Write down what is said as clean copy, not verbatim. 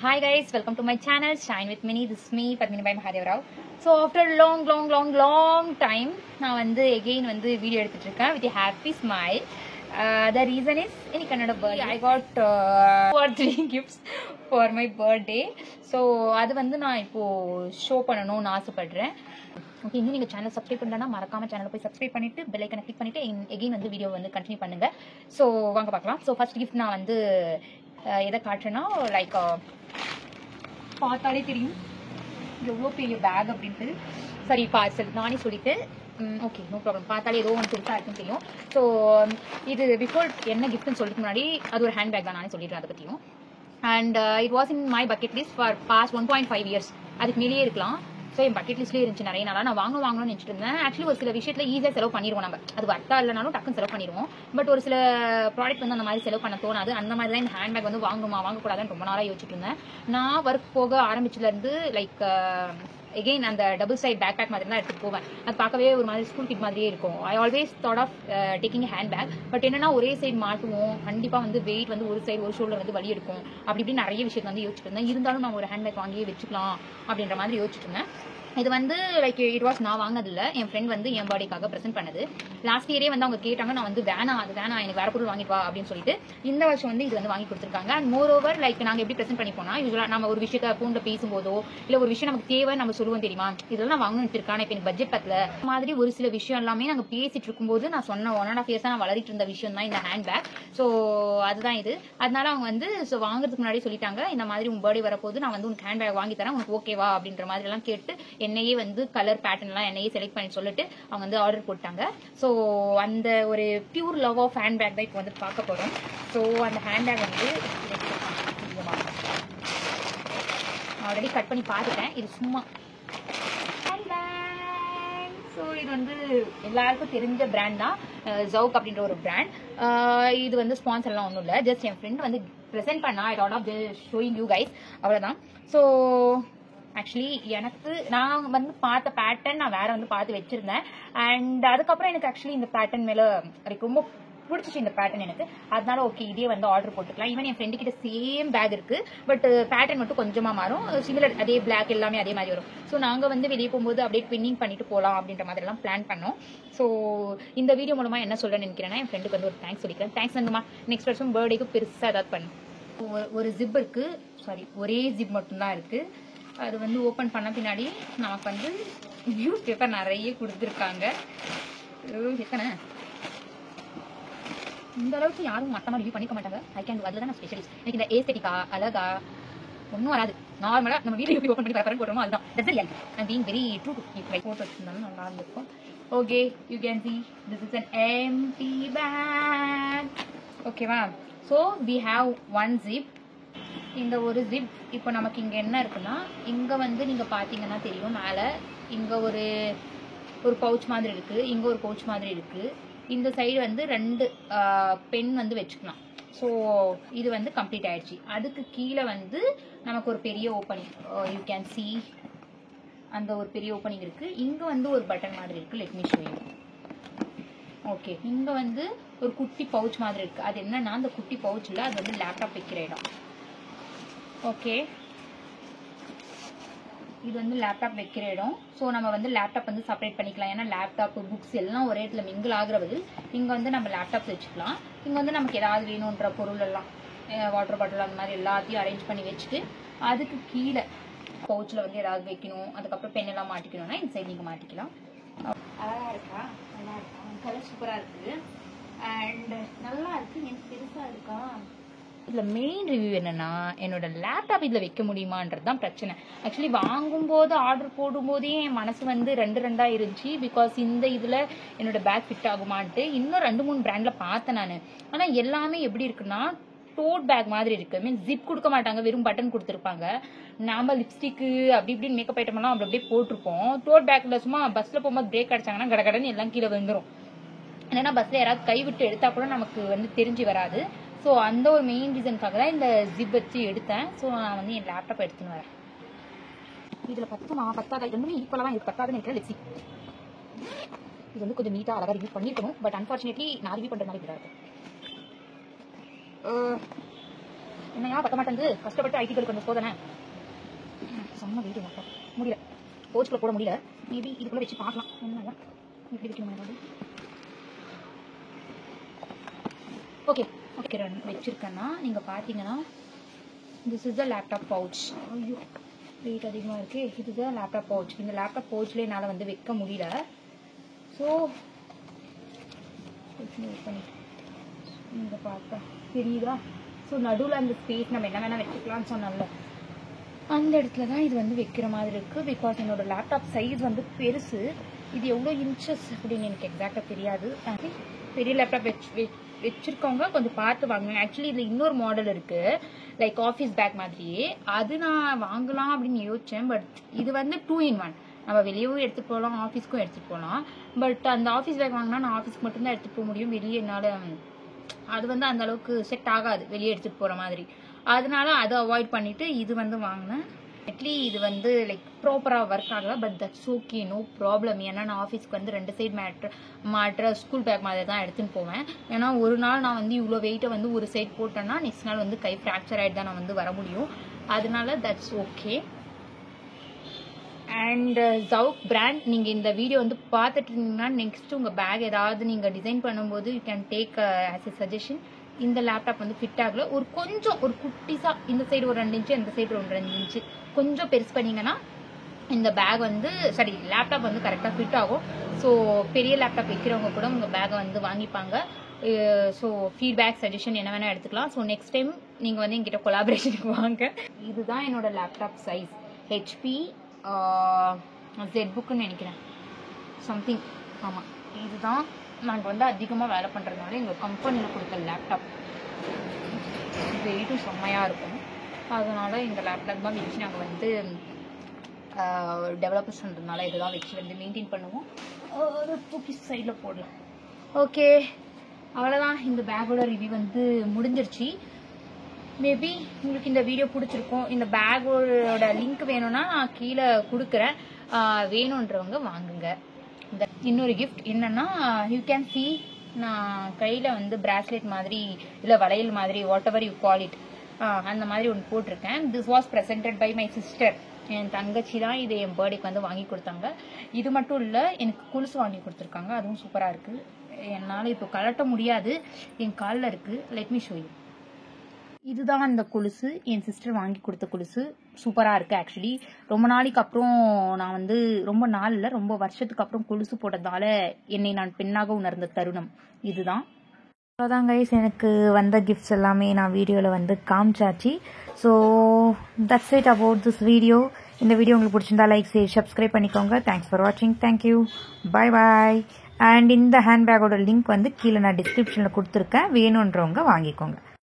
Hi guys, welcome to my channel Shine with Mini. This is me Padmini by Mahadev Rao. So after a long time நான் வந்து again வந்து video எடுத்துட்டு இருக்கேன் with a happy smile. The reason is in Kannada birthday I got 2 or 3 gifts for my birthday. So அது வந்து நான் இப்போ show பண்ணனும்னு ஆசைப்படுறேன். ஓகே, இன்னும் நீங்க சேனல் சப்ஸ்கிரைப் பண்ணலனா மறக்காம சேனலை போய் சப்ஸ்கிரைப் பண்ணிட்டு பெல் ஐகானை கிளிக் பண்ணிட்டு again வந்து வீடியோ வந்து கண்டினியூ பண்ணுங்க. So வாங்க பார்க்கலாம். So first gift நான் வந்து எதை காட்டுறேன்னா லைக் பார்த்தாலே தெரியும் எவ்வளோ பெரிய பேக் அப்படின்ட்டு. சரி பார்சல் நானே சொல்லிட்டு ஓகே நோ ப்ராப்ளம். பார்த்தாலே ஏதோ ஒன்று பெருசாக இருக்குன்னு தெரியும். ஸோ இது பிஃபோர் என்ன கிஃப்ட்னு சொல்லிட்டு முன்னாடி அது ஒரு ஹேண்ட் பேக் தான், நானே சொல்லிடுறேன் அதை பற்றியும். And it was in my bucket list for past 1.5 years. அதுக்கு மேலேயே இருக்கலாம். ஸோ என் பக்கெட் லிஸ்ட்லேயே இருந்துச்சு நிறைய நாளாக. நான் வாங்கணும்னு நினச்சிட்டு இருந்தேன். ஆக்சுவலி ஒரு சில விஷயத்தில் ஈஸியாக செலவு பண்ணிடுவோம் நம்ம, அது வர்த்தா இல்லைனாலும் டக்குன்னு செலவு பண்ணிடுவோம். பட் ஒரு சில ப்ராடக்ட் வந்து அந்த மாதிரி செலவு பண்ண தோணாது. அந்த மாதிரி தான் இந்த ஹேண்ட் பேக் வந்து வாங்கக்கூடாதுன்னு ரொம்ப நாளாக யோசிச்சுட்டு இருந்தேன். நான் ஒர்க் போக ஆரம்பிச்சதுலேருந்து லைக் எகெயின் அந்த டபுள் சைட் பேக் பேக் மாதிரி தான் எடுத்துட்டு போவேன். அது பார்க்கவே ஒரு மாதிரி ஸ்கூல் கிட் மாதிரியே இருக்கும். I always thought of taking handbag. But என்னன்னா ஒரே சைடு மாட்டுவோம், கண்டிப்பாக வந்து வெயிட் வந்து ஒரு சைடு ஒரு ஷோல்டர் வந்து வலி எடுக்கும். அப்படி இப்படி நிறைய விஷயத்தை வந்து யோசிச்சுட்டு இருந்தேன். இருந்தாலும் நான் ஒரு ஹேண்ட் பேக் வாங்கியே வச்சுக்கலாம் அப்படின்ற மாதிரி யோசிச்சுட்டு இருந்தேன். இது வந்து லைக் இட் வாஸ் நான் வாங்கினதில்ல, என் ஃப்ரெண்ட் வந்து என் பர்த்டேக்காக ப்ரெசென்ட் பண்ணது. லாஸ்ட் இயரே வந்து அவங்க கேட்டாங்க, நான் வந்து வேணாம் எனக்கு வேற பொருள் வாங்கிட்டு வா அப்படின்னு சொல்லிட்டு இந்த வருஷம் வந்து இது வந்து வாங்கி கொடுத்துருக்காங்க. அண்ட் மோர் ஓவர் லைக் நாங்கள் எப்படி ப்ரெசென்ட் பண்ணிப்போம்னா, யூஸ்வலாக நம்ம ஒரு விஷயத்த ஃபோனில் பேசும்போதோ இல்லை ஒரு விஷயம் நமக்கு தேவை நம்ம சொல்லுவோம் தெரியுமா, இதெல்லாம் நான் வாங்கணும்னு இருக்கான இப்போ எனக்கு பட்ஜெட் பத்தல மாதிரி ஒரு சில விஷயம் எல்லாமே நாங்கள் பேசிட்டு இருக்கும்போது நான் சொன்ன 1.5 years நான் வளரிட்டு இருந்த விஷயம் தான் இந்த ஹேண்ட் பேக். ஸோ அதுதான் இது. அதனால அவங்க வந்து ஸோ வாங்குறதுக்கு முன்னாடி சொல்லிட்டாங்க, இந்த மாதிரி உங்க பர்த்டே வரப்போது நான் வந்து உனக்கு ஹேண்ட் பேக் வாங்கி தரேன், உனக்கு ஓகேவா அப்படின்ற மாதிரி எல்லாம் கேட்டு என்னையே வந்து கலர் பேட்டர்ன்லாம் என்னையே செலக்ட் பண்ணி சொல்லிட்டு அவங்க வந்து ஆர்டர் போட்டாங்க. ஸோ அந்த ஒரு pure love of handbag தான் இப்போ வந்து பார்க்க போகிறோம். ஸோ அந்த ஹேண்ட் பேக் வந்து ஆல்ரெடி கட் பண்ணி பார்த்துட்டேன். இது சும்மா ஹேண்ட் பேக். ஸோ இது வந்து எல்லாருக்கும் தெரிஞ்ச பிராண்ட் தான், ஜவுக் அப்படின்ற ஒரு பிராண்ட். இது வந்து ஸ்பான்சர்லாம் ஒன்றும் இல்லை, ஜஸ்ட் என் ஃப்ரெண்ட் வந்து ப்ரெசென்ட் பண்ணா I thought of showing you guys, அவ்வளோதான். ஸோ ஆக்சுவலி எனக்கு நான் வந்து பார்த்த பேட்டர்ன் நான் வேற வந்து பார்த்து வச்சிருந்தேன். அண்ட் அதுக்கப்புறம் எனக்கு ஆக்சுவலி இந்த பேட்டர்ன் மேல எனக்கு ரொம்ப பிடிச்சிச்சு இந்த பேட்டர்ன் எனக்கு. அதனால ஓகே இதே வந்து ஆர்டர் போட்டுக்கலாம். ஈவன் என் ஃப்ரெண்டு கிட்ட சேம் பேக் இருக்கு, பட் பேட்டர்ன் மட்டும் கொஞ்சமா மாறும், சிமிலர் அதே பிளாக் எல்லாமே அதே மாதிரி வரும். ஸோ நாங்க வந்து வெளியே போகும்போது அப்படியே ட்வின்னிங் பண்ணிட்டு போகலாம் அப்படின்ற மாதிரி எல்லாம் பிளான் பண்ணோம். ஸோ இந்த வீடியோ மூலமா என்ன சொல்றேன்னு நினைக்கிறேன்னா, என் ஃப்ரெண்டுக்கு வந்து ஒரு தேங்க்ஸ் சொல்லிக்கிறேன். தேங்க்ஸ் நந்துமா, நெக்ஸ்ட் வருஷம் பர்த்டேக்கு பெருசா ஏதாவது பண்ணு. ஒரு ஜிப் இருக்கு, சாரி ஒரே ஜிப் மட்டும்தான் இருக்கு. அது வந்து ஓப்பன் பண்ண பின்னாடி நமக்கு வந்து நியூஸ் பேப்பர் நிறைய கொடுத்துருக்காங்க. எத்தனை இந்த அளவுக்கு யாரும் மற்ற மாதிரி ரிவ்யூ பண்ணிக்க மாட்டாங்க. ஐ கேன் அதில் தான் நான் ஸ்பெஷலிஸ்ட். எனக்கு இந்த ஏஸ்தெட்டிக்கா அழகா ஒன்றும் வராது. நார்மலாக நம்ம வீடியோ எப்படி ஓப்பன் பண்ணி பரப்பரன்னு போடுறோமோ அதுதான். That's real. I being very true to keep like photo வச்சிருந்தாலும் நல்லா இருந்திருக்கும். Okay you can see this is an empty bag. ஓகேவா? So we have one zip. இந்த ஒரு ஜிப் இப்போ நமக்கு இங்கே என்ன இருக்குன்னா, இங்கே வந்து நீங்கள் பார்த்தீங்கன்னா தெரியும், மேலே இங்கே ஒரு பவுச் மாதிரி இருக்குது, இங்கே ஒரு பவுச் மாதிரி இருக்குது. இந்த சைடு வந்து 2 பென் வந்து வச்சுக்கலாம். ஸோ இது வந்து கம்ப்ளீட் ஆயிடுச்சு. அதுக்கு கீழே வந்து நமக்கு ஒரு பெரிய ஓப்பனிங், யூ கேன் சி அந்த ஒரு பெரிய ஓப்பனிங் இருக்குது. இங்கே வந்து ஒரு பட்டன் மாதிரி இருக்குது, let me show you. Okay, இங்கே வந்து ஒரு குட்டி பவுச் மாதிரி இருக்குது. அது என்னன்னா அந்த குட்டி பவுச்சில் அது வந்து லேப்டாப் வைக்கிற இடம். ஓகே, இது வந்து லேப்டாப் வைக்கிற இடம். ஸோ நம்ம வந்து லேப்டாப் வந்து செப்பரேட் பண்ணிக்கலாம். ஏன்னா லேப்டாப் புக்ஸ் எல்லாம் ஒரே இடத்துல மிங்கிள் ஆகிற பதில் இங்கே வந்து நம்ம லேப்டாப் வச்சுக்கலாம். இங்கே வந்து நமக்கு ஏதாவது வேணுன்ற பொருள் எல்லாம் வாட்டர் பாட்டில் அந்த மாதிரி எல்லாத்தையும் அரேஞ்ச் பண்ணி வச்சுட்டு, அதுக்கு கீழே பவுச்சில் வந்து ஏதாவது வைக்கணும், அதுக்கப்புறம் பென் எல்லாம் மாட்டிக்கணும்னா இந்த சைடு நீங்கள் மாட்டிக்கலாம். அழகா இருக்கா? நல்லா இருக்கா? கலர் சூப்பராக இருக்குது அண்ட் நல்லா இருக்குது. எனக்கு பெருசாக இருக்கா? இதில் மெயின் ரிவ்யூ என்னன்னா, என்னோட லேப்டாப் இதில் வைக்க முடியுமான்றது தான் பிரச்சனை. ஆக்சுவலி வாங்கும்போது ஆர்டர் போடும்போதே என் மனசு வந்து 2 இருந்துச்சு. பிகாஸ் இந்த இதில் என்னோட பேக் ஃபிட் ஆகுமான்ட்டு இன்னும் 2-3 பிராண்டில் பார்த்தேன் நான். ஆனால் எல்லாமே எப்படி இருக்குன்னா டோட் பேக் மாதிரி இருக்கு. மீன்ஸ் ஜிப் கொடுக்க மாட்டாங்க, வெறும் பட்டன் கொடுத்துருப்பாங்க. நாம லிப்ஸ்டிக்கு அப்படி இப்படின்னு மேக்கப் ஐட்டம் எல்லாம் அப்படியே போட்டிருப்போம். டோட் பேக்ல சும்மா பஸ்ல போகும்போது பிரேக் அடிச்சாங்கன்னா கடகடன்னு எல்லாம் கீழே வந்துடும். இல்லைன்னா பஸ்ல யாராவது கைவிட்டு எடுத்தா கூட நமக்கு வந்து தெரிஞ்சு வராது. ஸோ அந்த ஒரு மெயின் ரீசனுக்காக தான் இந்த ஜிப் வச்சு எடுத்தேன். ஸோ நான் வந்து என் லேப்டாப் எடுத்துன்னு வரேன். இதில் பத்தாத ரெண்டுமே ஈக்குவலாக தான் இருக்குது. பத்தாதுன்னு இருக்கிற லிப்ஸ்டிக் இது வந்து கொஞ்சம் நீட்டாக அழகாக ரிவ்யூ பண்ணியிருக்கணும். பட் அன்ஃபார்ச்சுனேட்லி நான் ரிவ்யூ பண்ணுற மாதிரி இருக்கு. என்னையா பத்த மாட்டேங்குது, கஷ்டப்பட்டு ஐடிகளுக்கு வந்து சோதனை செம்ம வெயிட் லேப்டாப் முடியல, போச்சுக்குள்ள போட முடியல. மேபி இதுக்குள்ள வச்சு பார்க்கலாம் என்னதான் இப்படி வைக்கணும் ஏதாவது. ஓகே ஓகே வச்சிருக்கேன்னா நீங்கள் பார்த்தீங்கன்னா this is the laptop pouch. ஐயோ வெயிட் அதிகமாக இருக்குது. இதுதான் லேப்டாப் பவுச். இந்த லேப்டாப் பவுச்சில் என்னால் வந்து வைக்க முடியல. ஸோ பண்ணி நீங்கள் பார்த்தா தெரியுதா? ஸோ நடுவில் அந்த ஸ்பேஸ் நம்ம என்ன வேணால் வச்சுக்கலாம்னு சொன்னால அந்த இடத்துல தான் இது வந்து வைக்கிற மாதிரி இருக்குது. பிகாஸ் என்னோட லேப்டாப் சைஸ் வந்து பெருசு. இது எவ்வளோ இன்ச்சஸ் அப்படின்னு எனக்கு எக்ஸாக்டாக தெரியாது. பெரிய லேப்டாப் வச்சிருக்கவங்க கொஞ்சம் பார்த்து வாங்க. ஆக்சுவலி இதில் இன்னொரு மாடல் இருக்குது, லைக் ஆஃபீஸ் பேக் மாதிரியே. அது நான் வாங்கலாம் அப்படின்னு யோசித்தேன். பட் இது வந்து 2 in 1. நம்ம வெளியவும் எடுத்துகிட்டு போகலாம், ஆஃபீஸ்க்கும் எடுத்துகிட்டு போகலாம். பட் அந்த ஆஃபீஸ் பேக் வாங்கினா நான் ஆஃபீஸ்க்கு மட்டும்தான் எடுத்துகிட்டு போக முடியும். வெளியே என்னால் அது வந்து அந்த அளவுக்கு செட் ஆகாது வெளியே எடுத்துகிட்டு போகிற மாதிரி. அதனால அதை அவாய்ட் பண்ணிவிட்டு இது வந்து வாங்கினேன். ஆக்சுவலி இது வந்து லைக் ப்ராப்பராக ஒர்க் ஆகல. But that's okay, no problem. ஏன்னா நான் ஆஃபீஸ்க்கு வந்து 2 சைடு மாட்டுற ஸ்கூல் பேக் மாதிரி தான் எடுத்துன்னு போவேன். ஏன்னா ஒரு நாள் நான் வந்து இவ்வளோ வெயிட்டை வந்து ஒரு சைடு போட்டேன்னா நெக்ஸ்ட் நாள் வந்து கை ஃப்ராக்சர் ஆகிட்டு தான் நான் வந்து வர முடியும். அதனால தட்ஸ் ஓகே. அண்ட் ஜவுக் பிராண்ட், நீங்கள் இந்த வீடியோ வந்து பார்த்துட்டு இருந்தீங்கன்னா நெக்ஸ்ட் உங்கள் பேக் ஏதாவது நீங்கள் டிசைன் பண்ணும்போது you can take as a suggestion. இந்த லேப்டாப் வந்து ஃபிட் ஆகல. ஒரு குட்டிஸாக இந்த சைடு ஒரு 2 இன்ச்சு, இந்த சைடு ஒரு 2 இன்ச்சு கொஞ்சம் பெருசு பண்ணிங்கன்னா இந்த பேக் வந்து லேப்டாப் வந்து கரெக்டாக ஃபிட் ஆகும். ஸோ பெரிய லேப்டாப் வைக்கிறவங்க கூட உங்கள் பேக்கை வந்து வாங்கிப்பாங்க. ஸோ ஃபீட்பேக் சஜஷன் என்ன வேணால் எடுத்துக்கலாம். ஸோ நெக்ஸ்ட் டைம் நீங்கள் வந்து என்கிட்ட கொலாபரேஷனுக்கு வாங்க. இதுதான் என்னோட லேப்டாப் சைஸ். ஹெச்பி ZBookன்னு நினைக்கிறேன், சம்திங். ஆமாம், இதுதான் நாங்கள் வந்து அதிகமாக வேலை பண்ணுறதுனால எங்கள் கம்பெனியில் கொடுத்த லேப்டாப். வெயிட்டும் செம்மையாக இருக்கும். அதனால் எங்கள் லேப்டாப் தான் வச்சு நாங்கள் வந்து டெவலப்பர்ஸ்ன்றதுனால இதுதான் வச்சு வந்து மெயின்டைன் பண்ணுவோம். ஒரு தூக்கி சைடில் போடலாம். ஓகே, அவ்வளோதான். இந்த பேக்கோட ரிவ்யூ வந்து முடிஞ்சிருச்சு. மேபி உங்களுக்கு இந்த வீடியோ பிடிச்சிருக்கும். இந்த பேக்கோட லிங்க் வேணும்னா நான் கீழே கொடுக்குறேன், வேணுன்றவங்க வாங்குங்க. இந்த இன்னொரு கிஃப்ட் என்னன்னா, யூ கேன் சி நான் கையில் வந்து பிராஸ்லெட் மாதிரி இல்லை வளையல் மாதிரி whatever you call it அந்த மாதிரி ஒன்று போட்டிருக்கேன். This was presented by my sister. என் தங்கச்சி தான் இது என் பர்த்டேக்கு வந்து வாங்கி கொடுத்தாங்க. இது மட்டும் இல்லை, எனக்கு கொலுசு வாங்கி கொடுத்துருக்காங்க. அதுவும் சூப்பராக இருக்குது. என்னால் இப்போ கழட்ட முடியாது, என் காலில் இருக்குது. Let me show you. இதுதான் அந்த கொலுசு, என் சிஸ்டர் வாங்கி கொடுத்த கொலுசு. சூப்பராக இருக்குது. ஆக்சுவலி ரொம்ப நாளைக்கு அப்புறம் நான் வந்து ரொம்ப நாள் இல்லை, ரொம்ப வருஷத்துக்கு அப்புறம் கொலுசு போட்டதால என்னை நான் பெண்ணாக உணர்ந்த தருணம் இதுதான். அவ்வளோதான் கைஸ், எனக்கு வந்த கிஃப்ட்ஸ் எல்லாமே நான் வீடியோவில் வந்து காமிச்சாச்சு. So that's it about this video. இந்த வீடியோ உங்களுக்கு பிடிச்சிருந்தா லைக் சப்ஸ்கிரைப் பண்ணிக்கோங்க. தேங்க்ஸ் ஃபார் வாட்சிங். Thank you, bye bye. அண்ட் இந்த ஹேண்ட்பேக்கோட லிங்க் வந்து கீழே நான் டிஸ்கிரிப்ஷனில் கொடுத்துருக்கேன், வேணுன்றவங்க வாங்கிக்கோங்க.